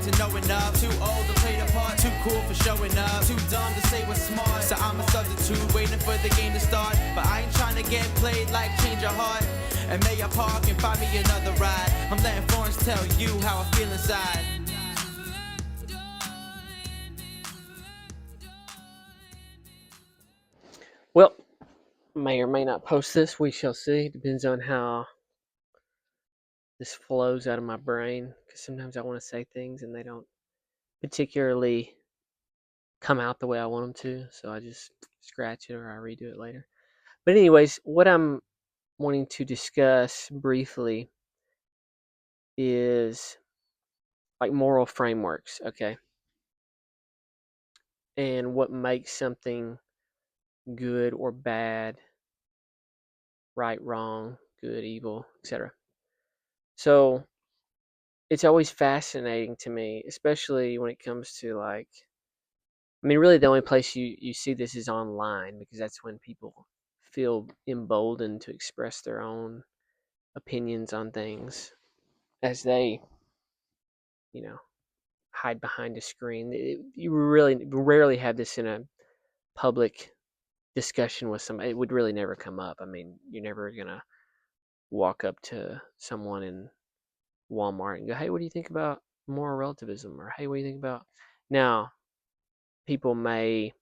to know enough. Too old to play the part, too cool for showing up. Too dumb to say what's smart, so I'm a substitute waiting for the game to start. But I ain't trying to get played like change your heart. And may I park and find me another ride. I'm letting Florence tell you how I feel inside. Well, may or may not post this. We shall see. Depends on how this flows out of my brain. Because sometimes I want to say things and they don't particularly come out the way I want them to. So I just scratch it or I redo it later. But anyways, what I'm wanting to discuss briefly is like moral frameworks, okay? And what makes something good or bad, right, wrong, good, evil, etc. So it's always fascinating to me, especially when it comes to like, I mean, really the only place you see this is online because that's when people feel emboldened to express their own opinions on things as they, you know, hide behind a screen. You really rarely have this in a public discussion with somebody. It would really never come up. I mean, you're never going to walk up to someone in Walmart and go, "Hey, what do you think about moral relativism?" Or, "Hey, what do you think about?" Now, people may,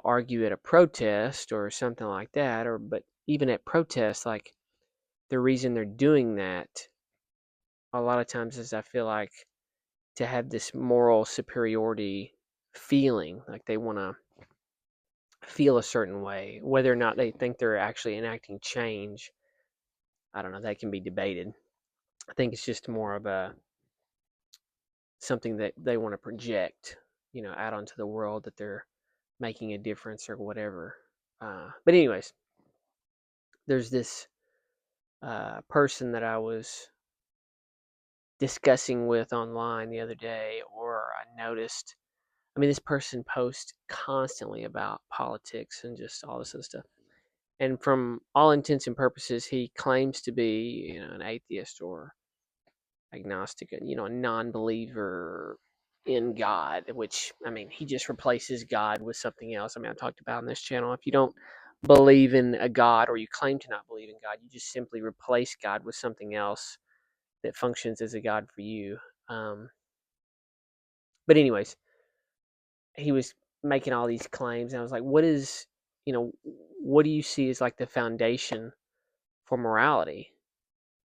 argue at a protest or something like that, but even at protests, like the reason they're doing that a lot of times is I feel like to have this moral superiority feeling, like they want to feel a certain way, whether or not they think they're actually enacting change. I don't know, that can be debated. I think it's just more of a something that they want to project, out onto the world that they're making a difference or whatever. But anyways, there's this person that I was discussing with online the other day, or I noticed. I mean, this person posts constantly about politics and just all this other stuff. And from all intents and purposes, he claims to be, an atheist or agnostic, a non-believer in God, which, I mean, he just replaces God with something else. I mean, I talked about on this channel, if you don't believe in a God or you claim to not believe in God, you just simply replace God with something else that functions as a God for you. But anyways, he was making all these claims, and I was like, what do you see as like the foundation for morality?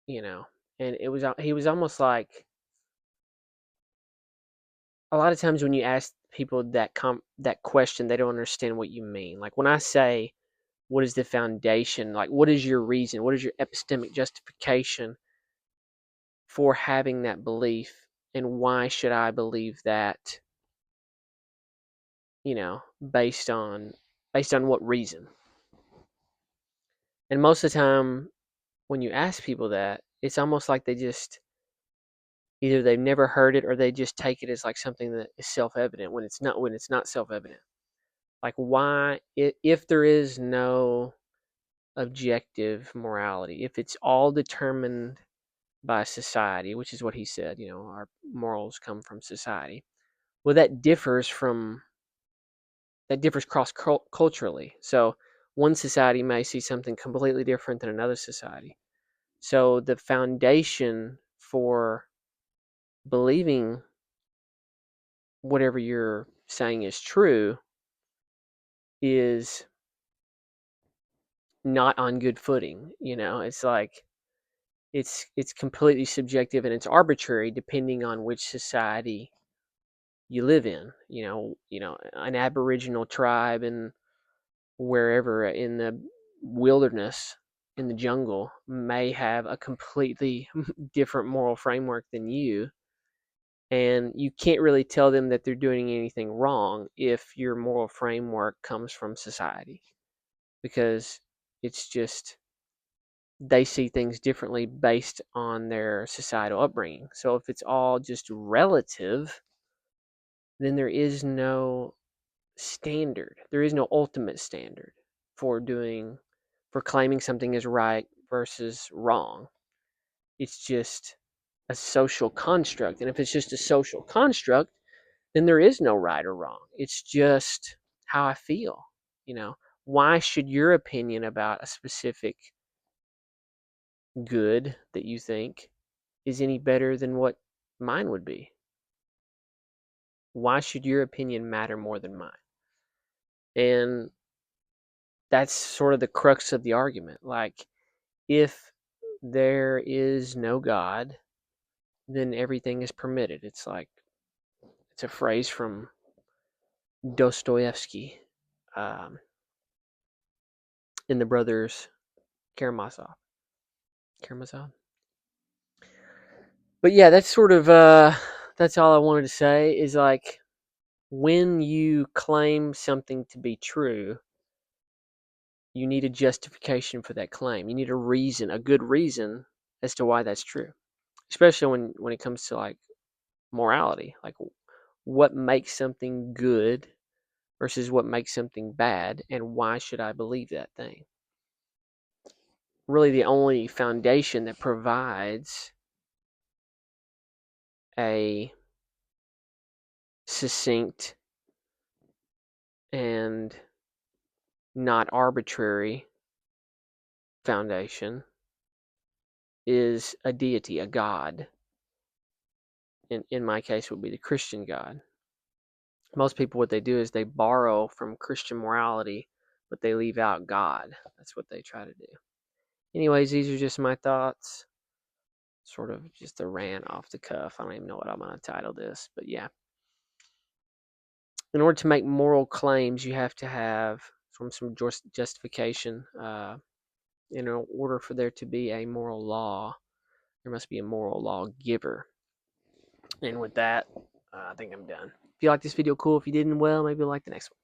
And he was almost like, a lot of times when you ask people that question, they don't understand what you mean. Like when I say, what is the foundation? Like, what is your reason? What is your epistemic justification for having that belief? And why should I believe that, based on what reason? And most of the time when you ask people that, it's almost like they just either they've never heard it or they just take it as like something that is self-evident when it's not self-evident. Like why, if there is no objective morality, if it's all determined by society, which is what he said, our morals come from society. Well, that differs cross culturally. So one society may see something completely different than another society. So the foundation for believing whatever you're saying is true is not on good footing. It's like it's completely subjective and it's arbitrary depending on which society you live in. An Aboriginal tribe and wherever in the wilderness, in the jungle, may have a completely different moral framework than you, and you can't really tell them that they're doing anything wrong if your moral framework comes from society, because it's just they see things differently based on their societal upbringing. So if it's all just relative, then there is no standard. There is no ultimate standard for claiming something is right versus wrong. It's just a social construct. And if it's just a social construct, then there is no right or wrong. It's just how I feel. You know, why should your opinion about a specific good that you think is any better than what mine would be? Why should your opinion matter more than mine? And that's sort of the crux of the argument. Like, if there is no God, then everything is permitted. It's like, it's a phrase from Dostoevsky, in the brothers Karamazov. Karamazov. But yeah, that's sort of that's all I wanted to say. Is like, when you claim something to be true, you need a justification for that claim. You need a reason, a good reason as to why that's true. Especially when it comes to like morality, like what makes something good versus what makes something bad, and why should I believe that thing? Really, the only foundation that provides a succinct and not arbitrary foundation is a deity, a God. In my case, would be the Christian God. Most people, what they do is they borrow from Christian morality, but they leave out God. That's what they try to do. Anyways, these are just my thoughts. Sort of just a rant off the cuff. I don't even know what I'm going to title this, but yeah. In order to make moral claims, you have to have some justification. In order for there to be a moral law, there must be a moral lawgiver. And with that, I think I'm done. If you like this video, cool. If you didn't, well, maybe like the next one.